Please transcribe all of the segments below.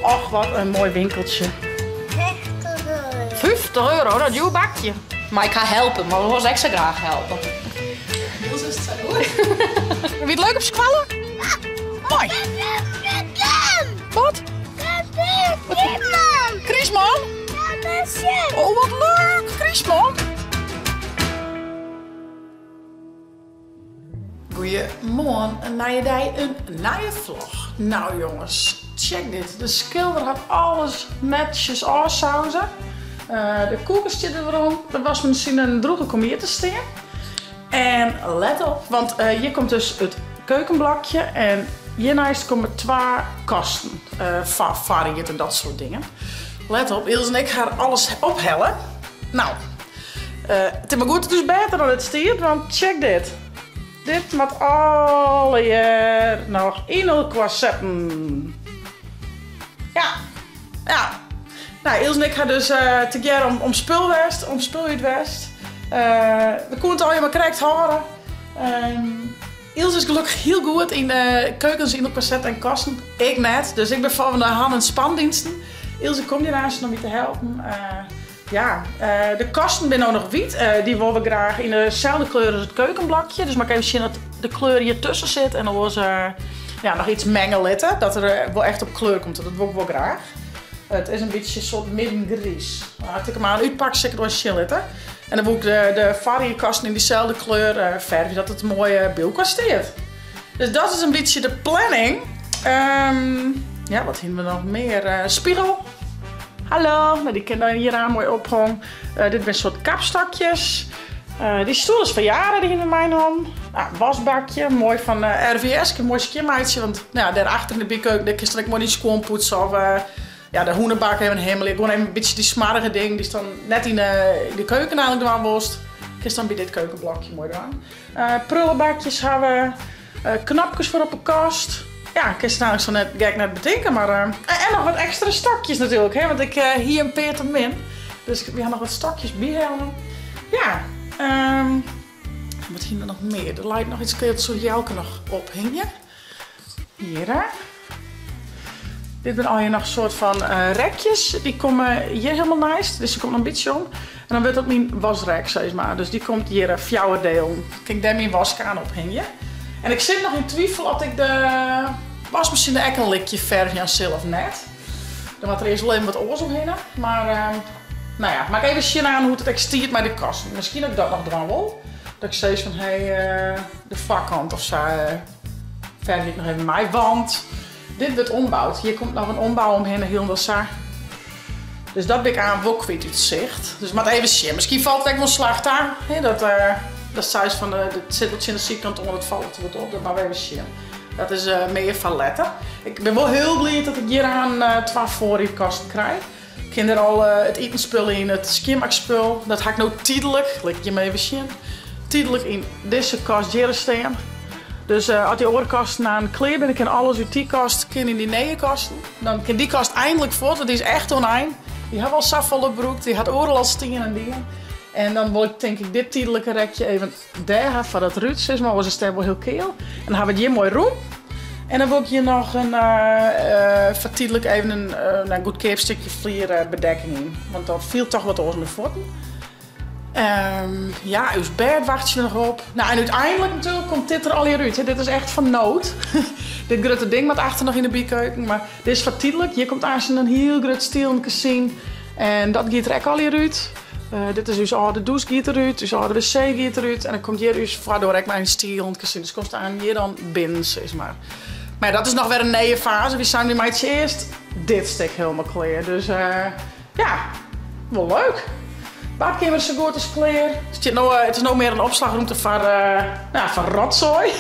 Och, wat een mooi winkeltje. 50 euro, dat duur bakje. Maar ik ga helpen, maar we willen extra graag helpen. Hoe is het zo? Heb je het leuk op squallen? Mooi. Wat? Chrisman? Oh, wat leuk, Chrisman. Goedemorgen, een nieuwe dag, een nieuwe vlog. Nou jongens, check dit. De schilder had alles netjes afsauzen. De koekjes zitten erom. Er was misschien een droge komier te staan. En let op, want hier komt dus het keukenblokje. En hiernaast komen 2 kasten. Variërt en dat soort dingen. Let op, Ilse en ik gaan alles ophellen. Nou, het is maar goed, het is beter dan het stiert, want check dit. Dit met alle jaar nog in elkaar zetten. Ja. Nou, Ilse en ik gaan dus together om spulwest, om spuluitwest. We kunnen het al helemaal correct horen. Ilse is gelukkig heel goed in de keukens in elkaar zetten en kasten. Ik net, dus ik ben van de hand- en spandiensten. Ilse komt hiernaast om je te helpen. De kasten zijn nog wit. Die willen we graag in dezelfde kleur als het keukenblokje. Dus maak even zien dat de kleur hier tussen zit. En dan was nog iets mengelitten. Dat er wel echt op kleur komt. Dat wil ik wel graag. Het is een beetje een soort middengries. Als ik hem aan uitpak, zeker door chillitten. En dan wil ik de variëkasten in diezelfde kleur verven. Dat het een mooie beeld kosteert. Dus dat is een beetje de planning. Wat hebben we nog meer? Spiegel. Hallo, nou, die kan hier aan mooi ophangen. Dit zijn een soort kapstakjes. Die stoel is van jaren, die in mijn hand. Wasbakje, mooi van RVS. Een mooi skimmeitje, want daarachter in de bikkeuken, daar kun je mooi niet schoon poetsen. Of de hoenenbak hebben helemaal. Gewoon even een beetje die smarrige ding. Die staan net in de keuken eigenlijk doen worst. Kun je dan bij dit keukenblokje mooi doen. Prullenbakjes hebben we. Knapjes voor op een kast. Ja, ik kan het eigenlijk zo net bedenken, maar... en nog wat extra stokjes natuurlijk, hè, want ik hier een peer te min. Dus we gaan nog wat stokjes bijhalen. Ja, wat hier nog meer? Er lijkt nog iets, kun je het zo jelken nog ophangen. Hier, hè. Dit zijn al hier nog een soort van rekjes. Die komen hier helemaal nice, dus die komt nog een beetje om. En dan wordt dat mijn wasrek, zeg maar. Dus die komt hier fjouwer deel. Kijk, daar mijn waskraan ophangen. En ik zit nog in twijfel of ik de wasmachine echt een likje verf aan zelf net. Dan wordt er eerst wel even wat oors omheen. Maar maak even zien aan hoe het extiert met de kast. Misschien dat ik dat nog dran wil. Dat ik steeds van de vakkant of zo verf ik nog even mijn wand. Dit wordt ombouwd. Hier komt nog een ombouw omheen heel dat zo. Dus dat ben ik aan wel kwijt uit zicht. Dus maar even zien. Misschien valt het echt wel slag aan. Dat is thuis van het zit wat in de zijkant onder het valt wordt op. Dat maar even zien. Dat is meer van letten. Ik ben wel heel blij dat ik hier aan 2 voorraadkasten krijg. Ik heb er al het etenspul in, het skimmakspul. Dat ga ik nou tijdelijk, laat ik je maar even zien. Tijdelijk in deze kast hier staan. Dus als die andere kasten aan het kleren ben, ik kan alles uit die kast in die nieuwe kasten. Dan kan die kast eindelijk voort. Dat is echt oneind. Die heeft al zoveel broek, die had overal stingen en dingen. En dan wil ik denk ik dit tijdelijke rekje even daar van dat ruts is, maar was een stem wel heel keel. En dan hebben we hier mooi roem. En dan wil ik hier nog een vertijdelijk even een goedkoop stukje vlier bedekking in. Want dat viel toch wat oors met voeten. Uw bed wacht je nog op. Nou en uiteindelijk natuurlijk komt dit er al hier uit. Hè. Dit is echt van nood. Dit grote ding wat achter nog in de biekeuken. Maar dit is vertijdelijk. Hier komt eigenlijk een heel groot stieltje zien. En dat gaat er ook al hier uit. Dit is dus oude douche gaat eruit, dus oude wc gaat eruit. En dan komt hier dus waardoor ik mijn stiel gezien. Dus komt aan hier dan binnen, zeg maar. Maar dat is nog weer een nieuwe fase. We zijn nu maar iets eerst dit stuk helemaal klaar. Dus wel leuk. Badkamer is zo goed als klaar. Het is nog meer een opslagruimte van rotzooi.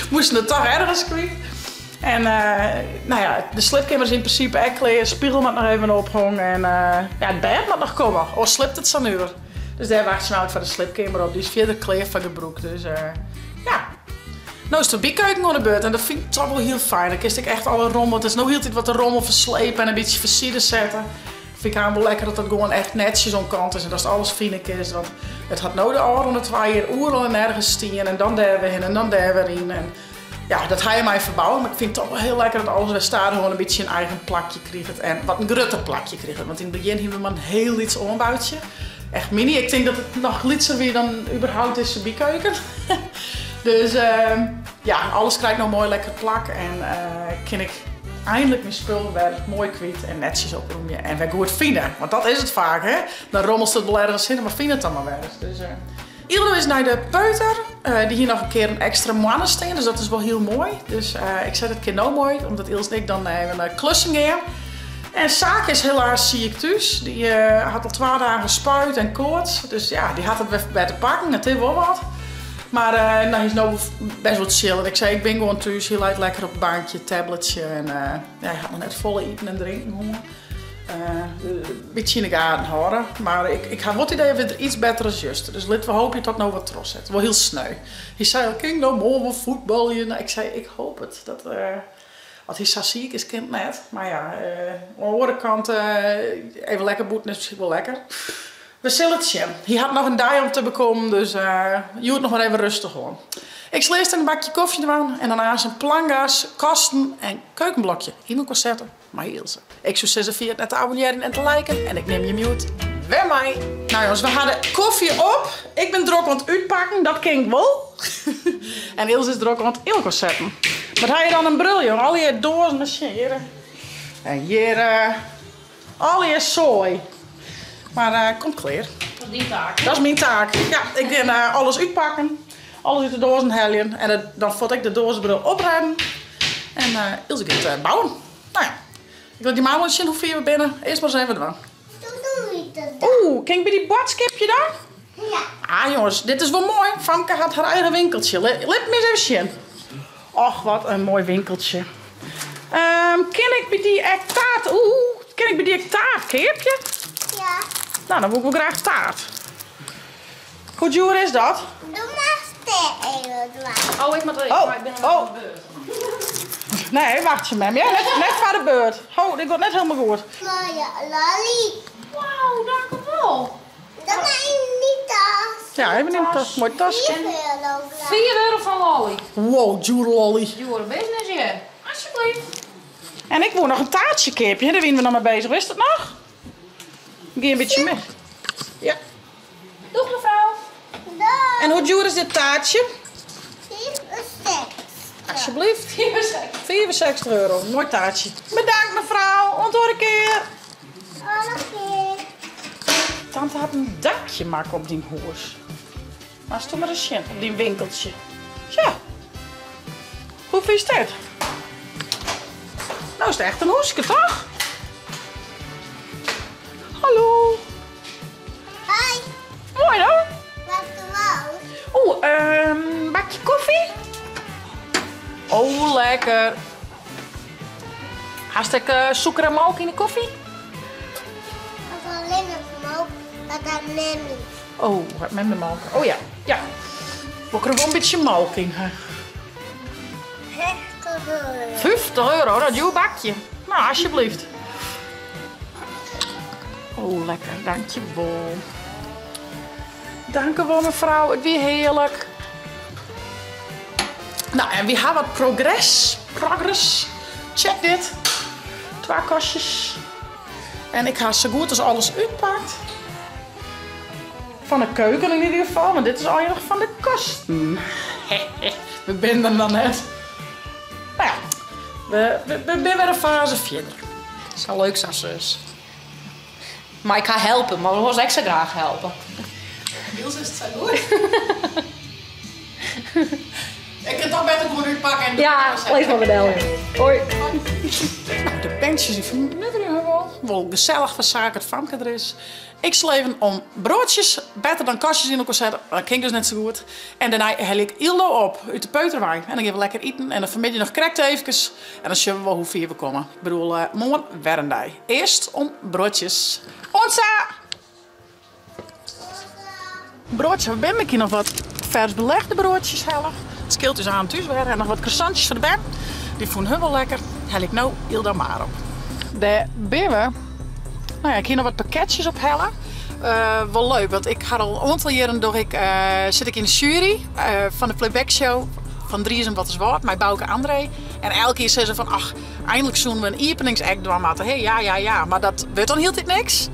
Moesten het toch ergens kwijt. En de slipkamer is in principe echt klaar. Spiegel moet nog even ophangen. En het bed moet nog komen. Oh, slipt het zo nu weer. Dus daar wacht je nou voor de slipkamer op. Die is verder klaar van de broek. Dus Nou is de biekeuken aan de beurt. En dat vind ik toch wel heel fijn. Dan kist ik echt alle rommel. Het is nog heel tijd wat de rommel verslepen en een beetje versieden zetten. Vind ik wel lekker dat het gewoon echt netjes aan kant is. En dat alles fijn is. Want het had nou de oren 2 uur en nergens stien. En dan daar weer in en dan daar weer in. En Ja, dat ga je mij verbouwen, maar ik vind het toch wel heel lekker dat alles weer staat gewoon een beetje een eigen plakje krijgt. En wat een grutter plakje krijgt. Want in het begin hebben we maar een heel iets ombuitje. Echt mini. Ik denk dat het nog litser weer dan überhaupt is de bikeuken. Dus ja, alles krijgt nog mooi lekker plak. En kan ik eindelijk mijn spullen weer mooi kwijt en netjes opruimen. En weer goed vinden. Want dat is het vaak, hè. Dan rommelt het wel ergens in, maar vind het dan maar weer. Dus, Ildo is naar de peuter. Die hier nog een keer een extra mannen staan. Dus dat is wel heel mooi. Dus ik zet het keer nou mooi. Omdat Ilse en ik dan even naar klussen gaan. En Saak is helaas ziek thuis. Die had al 2 dagen spuit en koorts. Dus ja, die had het weer bij te pakken. Het is wel wat. Maar nou, hij is nou best wat chill. En ik zei, ik ben gewoon thuis. Heel lekker op een bankje, tabletje. En ja, hij had nog net volle eten en drinken honger. Een beetje in de gaten houden. Maar ik had wat idee weer iets beter als juist. Dus laten we hopen dat nou wat trots zet. Wel heel sneu. Hij zei, ik nou morgen voetballen. Nou, ik zei, ik hoop het. Dat, want hij is zo ziek, is kind net. Maar ja, aan de andere kant, even lekker boeten is misschien wel lekker. We zullen het zien. Hij had nog een dag om te bekomen, dus je moet nog maar even rustig gewoon. Ik zal eerst een bakje koffie doen en daarna een planga's, kasten en keukenblokje. Hier moet ik wel zetten, maar Ilse. Ik zou zeggen via het te abonneren en te liken en ik neem je mute. Weer mij. Nou jongens, we hadden koffie op. Ik ben druk aan het uitpakken, dat kan ik wel. En Ilse is druk aan het ilko zetten. Wat had je dan een bril, jongen? Al je dozen met scheren. En hier, al je zooi. Maar komt klaar. Dat is die taak. Dat is mijn taak. Ja, ik ga alles uitpakken. Alles uit de dozen halen. En dan voel ik de dozenbril opruimen. En Ilse gaat het bouwen. Nou ja, ik wil die maar wel zien hoe ver we binnen. Eerst maar eens even doen. Oeh, kan ik bij die badskipje dan? Ja. Ah jongens, dit is wel mooi. Famke had haar eigen winkeltje. Let me eens even zien. Och, wat een mooi winkeltje. Ken ik bij die taart? Ken ik bij die taart? Heb je? Ja. Nou, dan wil ik wel graag taart. Hoe duur is dat? Doe maar even dwaan. Oh, ik moet even. Oh, Maar ik ben nog oh. aan de beurt. Nee, wacht je met me. Ja, net voor de beurt. Oh, dit gaat net helemaal goed. Mooie lolly. Wauw, dank u wel. Dat is niet tas. Ja, even in de tas. Mooi tasje. 4 euro van Lolly. Wow, duur lolly. Your business, yeah. Alsjeblieft. En ik wil nog een taartje kipje. Daar zijn we nog mee bezig. Wist het nog? Ik ga een beetje mee. Ja. Doeg mevrouw. En hoe duur is dit taartje? 4,6. Alsjeblieft. 64. 64 euro. Mooi taartje. Bedankt mevrouw. Onthoor een keer. Oké. Tante had een dakje maken op die huis. Maar stond maar een shit op die winkeltje. Tja. Hoeveel is dat? Nou is het echt een hoeske, toch? Hallo. Hoi. Mooi dan. Wat gewoon. Oeh, bakje koffie? Oh, lekker. Hartstikke suiker en melk in de koffie? Of alleen een smoke. Dat dan neem ik. Oh, wat met mijn melk. Oh ja, ja. We kunnen wel een beetje melk in. Hè. 50 euro, dat is jouw bakje. Nou, alsjeblieft. Oh, lekker. Dankjewel. Dank u wel, mevrouw. Het weer heerlijk. Nou, en we hebben wat progress. Check dit. 2 kastjes. En ik ga zo goed als alles uitpakt. Van de keuken in ieder geval, want dit is al nog van de kasten. We zijn er dan net. Nou ja, we zijn weer een fase verder. Het is wel leuk, zo'n zus. Maar ik ga helpen, maar we willen extra graag helpen. Niels is het zo goed. Ik kan toch beter goed uitpakken. En Ja, lees maar medaille. Hoi. Nou, de bandjes die vernutteren we wel gezellig van zaken het Famke er is. Ik zal even om broodjes, beter dan kastjes in elkaar zetten. Dat ging dus net zo goed. En daarna hel ik Ildo op uit de peuterwijn. En dan gaan we lekker eten. En dan vanmiddag nog krekt even. En dan zien we wel hoe ver we komen. Ik bedoel, morgen werendij. Eerst om broodjes. Onza! Broodjes, we hebben hier nog wat vers belegde broodjes hellen. Het scheelt dus aan thuis weer. En nog wat croissantjes voor de ben. Die vonden hun wel lekker. Hel ik nou Ildo maar op. Daar ben we. Nou ja, ik hier nog wat pakketjes op hellen. Wel leuk, want ik ga al een aantal jaren zit ik in de jury van de Playback Show van Driessen wat is wat, mijn Bouke André. En elke keer zeggen ze van, ach, eindelijk zoen we een openingsact doen. Hey, ja, maar dat werd dan heel tijd niks.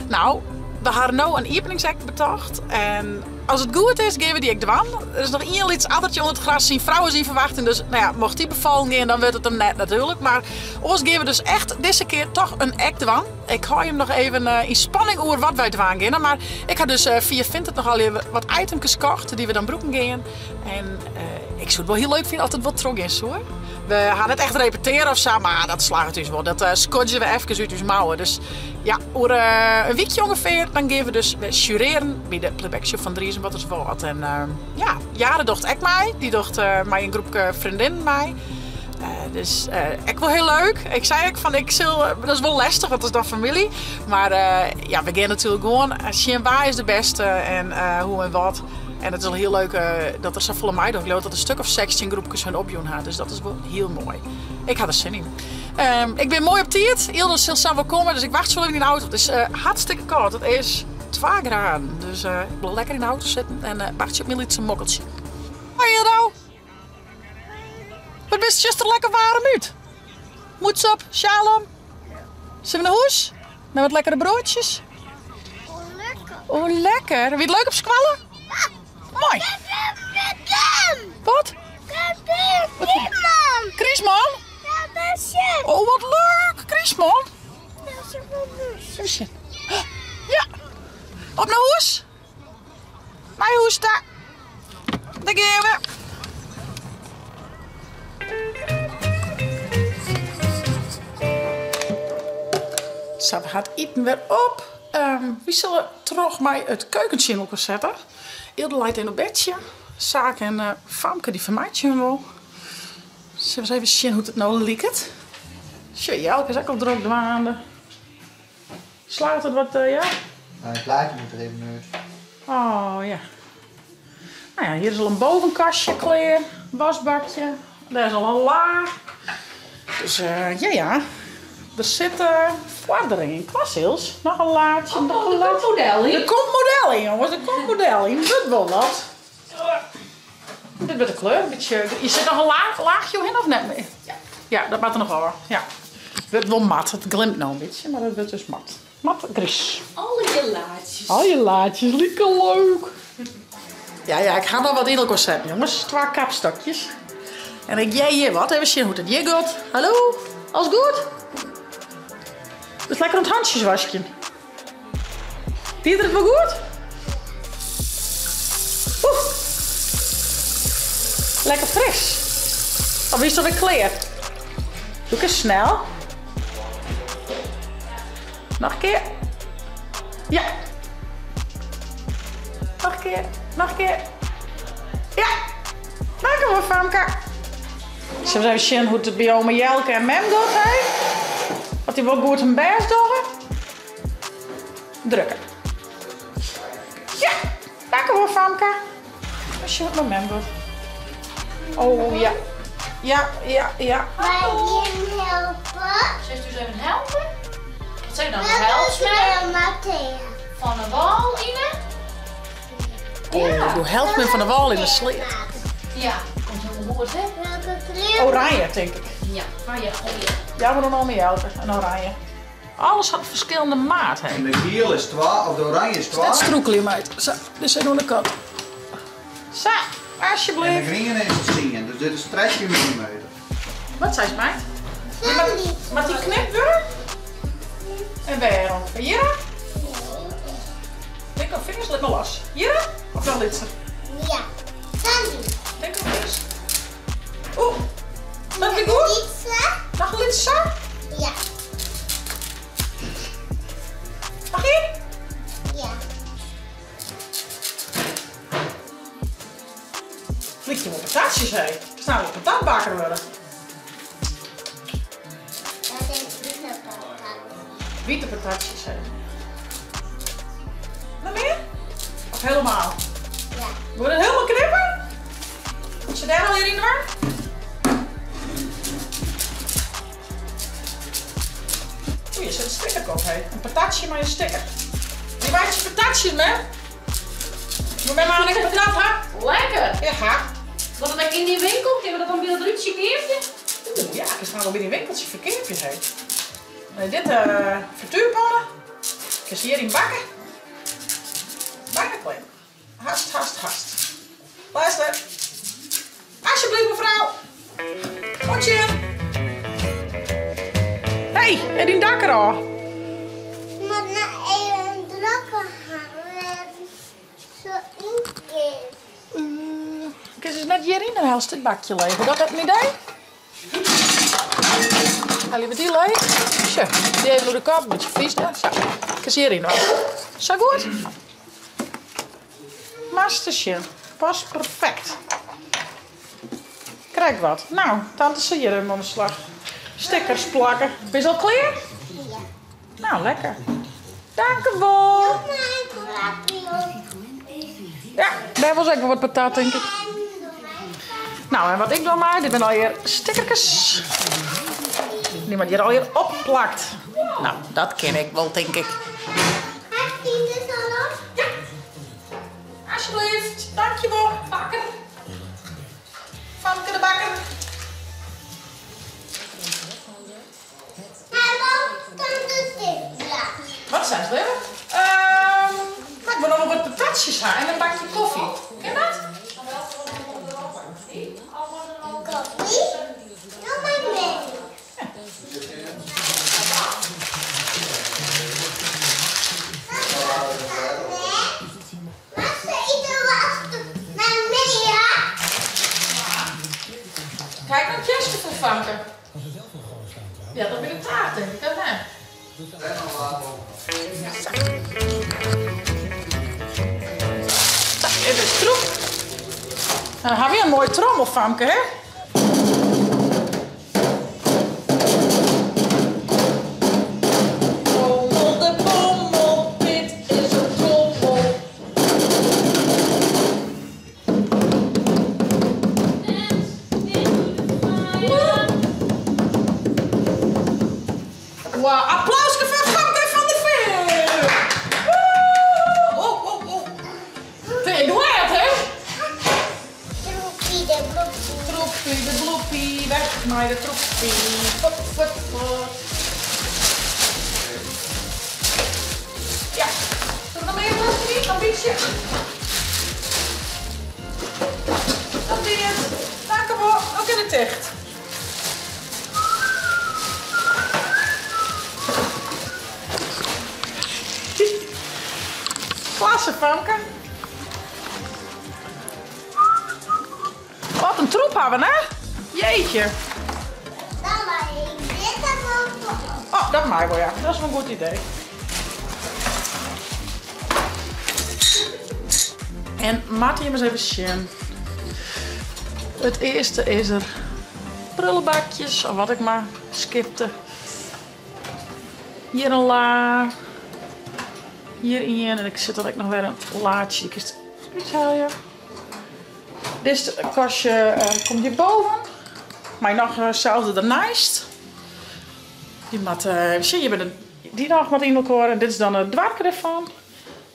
Nou, we hadden nou een openingsact betocht. En als het goed is, geven we die act doen. Er is nog één iets addertje onder het gras zien vrouwen zien verwachten. Dus nou ja, mocht die bevallen gaan, dan wordt het hem net natuurlijk. Maar ons geven we dus echt deze keer toch een act doen. Ik hou hem nog even in spanning over wat wij doen gaan. Maar ik had dus via Vinted nog al even wat items gekocht die we dan broeken gaan. En ik zou het wel heel leuk vinden als het wat terug is hoor. We gaan het echt repeteren of zo, maar dat slaagt dus wel. Dat scotchen we even uit onze mouwen. Dus ja, over een weekje ongeveer, dan gaan we dus jureren bij de playback show van Driessen wat is wat. En ja, Jaren docht ik mij. Die docht mij een groep vriendinnen mij. Dus ik wel heel leuk. Ik zei ook van, dat is wel lastig, want dat is dan familie. Maar ja, we gaan natuurlijk gewoon. Sjenwa is de beste en hoe en wat. En het is wel heel leuk dat er zo volle meiden geloof dat een stuk of 16 groepjes hun opjoen hadden. Dus dat is wel heel mooi. Ik had er zin in. Ik ben mooi op tijd. Ilde zal samen komen, dus ik wacht zo even in de auto. Het is hartstikke koud. Het is 2 graden. Dus ik wil lekker in de auto zitten en wacht je op mijn lietse mokkeltje. Hoi Ildo. Wat best just er lekker warm uit. Moeds op, shalom. Zullen we naar huis? Met wat lekkere broodjes? Oh, lekker. Oh, lekker. Vind je het leuk op squallen? Mooi. Wat? Christman. Christman? Ja, dat is het. Oh, wat leuk. Christman? Dat is een busje. Ja. Op naar huis. Naar huis daar. Daar gaan we. Zo, we gaan eten weer op. We zullen terug mij het keukenchannel zetten. Ilde leidt in een bedje. Saak en Famke die vermijdt je wel. Zullen we eens even zien hoe het nou liekt. Tje, Jelke is ook al druk dwaande. Slaat het wat, ja? Nou, het plaatje moet er even uit. Oh, ja. Nou ja, hier is al een bovenkastje klaar. Wasbakje. Daar is al een laag. Dus ja. Er zit vordering in. Kwassels. Nog een laadje. Nog een laadje. model in. Er komt model in, jongens. Er komt model in. Dat wel wat. Dit wordt de kleur. Een beetje, je zit nog een laagje in of net meer? Ja, dat maakt er nog wel. Ja. Het wordt wel mat. Het glimt nou een beetje, maar het wordt dus mat. Mat gris. Al je laadjes. Al je laadjes. Lekker leuk. Ja, ik ga nog wat in elkaar zetten, jongens. 2 kapstokjes. En ik jij hier wat. Even zien hoe het je gaat. Hallo? Alles goed? Het is lekker aan het handjes wasje. Doet het wel goed? Oeh. Lekker fris. Of is het weer klaar? Doe ik eens snel. Nog een keer. Ja. Nog een keer. Nog een keer. Ja. Lekker hoor, Famke. Zullen we even zien hoe het bij oma Jelke en Mem gaat, hè? Wat hij wel goed een best doen. Drukken. Ja, lekker hoor, Famke. Als je het met Mem doet. Oh ja. Ja. Wij je helpen. Zegt u ze even helpen? Wat zeg je dan? Dat Help is me weer Matthea. van de wal in het? Oh, doe helft me van de wal in de sleet. Ja, komt helemaal goed hè? Welke kleur? Oranje, denk ik. Ja, maar ja, oh ja. Ja, we doen al met Jelke. En oranje. Alles had verschillende maat, hè. En de geel is 12, of de oranje is 12. Dat stroekel meid. Zo, dus zijn aan de kant. Zo, En de alsjeblieft. groene is 10, dus dit is 30 mm. Wat zei ze, meid? Sandy. Met die knipdeur? En waarom? Hier? Denk op vingers, let maar los. Hier? Of wel dit? Ja. Sandy. Denk op vingers. Oeh, dat vind ik goed. Pizza. Nog een litje zo? Ja. Nog hier? Ja. Flik je wel patatjes, hé. Er staan wel patatbakker worden. Dat is pizza. Witte patatjes, hé. Nog meer? Of helemaal? Ja. Wordt het helemaal knippen? Moet je daar al hier in door? Oeh, je zet een sticker op, hé. Een patatje maar een sticker. Die maakt je patatjes, man. Moet mij maar een patat, hè? Lekker! Ja, ga. Wat dan in die winkel, kunnen we dat dan weer eruit geven? Oeh, ja, er staan wel weer die winkeltje verkeerpjes heen. Dit frituurpannen. Ik zie hier in bakken. Bakken klein. Hast. Luister. Alsjeblieft mevrouw. Potje. Hey, en die dakker al. Maar nou even drukken gaan. Zo inkeer. Ik is net hierin een heel stuk bakje leeg. Dat heb een idee? Haal je die leeg? Zo, die even door de kop, een beetje vies. Hè? Zo, ik is hierin wel. Zo goed? Mastertje. Pas perfect. Krijg wat. Nou, tante zie je hem aan de slag. Stickers plakken. Ben je al klaar? Ja. Nou, lekker. Dankjewel. Mijn klapje. Ja, daar was ook wel wat patat, denk ik. Nou, en wat ik dan maak, dit zijn alweer stickertjes. Die maar die er alweer opplakt. Nou, dat ken ik wel, denk ik. Heb je dit al op? Ja. Alsjeblieft. Dankjewel. Bakker. Famke de bakker. Wat zijn ze leuk? Ik wil nog wel wat patatjes gaan en een bakje koffie. Ken je dat? Koffie? Nou, mijn mee. Wat ze eten was naar mee, ja? Kijk naar het jasje van Famke. Ja, dat ben ik taart, denk ik. Hè? Dit is troep. En dan hebben we een mooie trommel, Famke, hè? Trommel de bommel, dit is een trommel. Wow, applaus voor Famke van de Veer! Ik doe het, hè? Troepie, de bloepie. Troepie, de bloepie, weg maar de troepie. Fut. Ja, doe nog meer plastic, een beetje. Dat is het. Dank u wel, ook in het echt. Klasse, Famke. Wat een troep hebben, hè? Jeetje. Dan maar ik dit erop. Oh, dat mag wel, ja. Dat is wel een goed idee. En Martin, hem eens even zien. Het eerste is er prullenbakjes, of wat ik maar skipte. Hier een la. Hierin, en ik zit dan ook nog weer een laadje. Ik is iets halen. Dit kastje komt hierboven. Maar nog hetzelfde daarnaast. Die mat, zie je, die nog wat in elkaar. En dit is dan het dwarken ervan.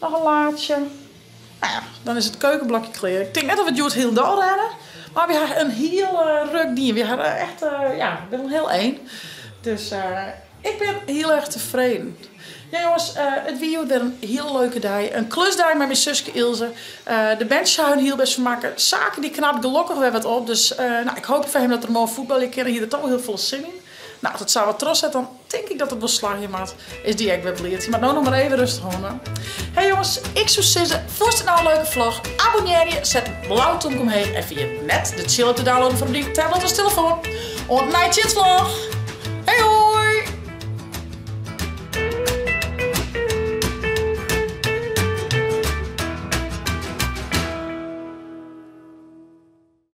Nog een laadje. Nou ja, dan is het keukenblokje kleren. Ik denk net dat we het heel door hadden. Maar we hadden een heel ruk ding. We hadden echt, ja, ik ben heel één. Dus ik ben heel erg tevreden. Ja jongens, het video weer een heel leuke dag. Een klusdag met mijn zusje Ilse. De bench houden heel best van maken. Zaken die knapt gelukkig weer wat op. Dus nou, ik hoop van hem dat er mooi voetbal is. Hier er toch wel heel veel zin in. Nou, als het zou wat trots zijn, dan denk ik dat het wel slagje maakt. Is die echt weer blij. Maar nou nog maar even rustig houden. Hey jongens, ik zou zeggen, vond je nou een leuke vlog? Abonneer je, zet een blauw tonk omheen. En vind je net de chill op te downloaden voor die tablet of telefoon. En een night vlog. Hey joh!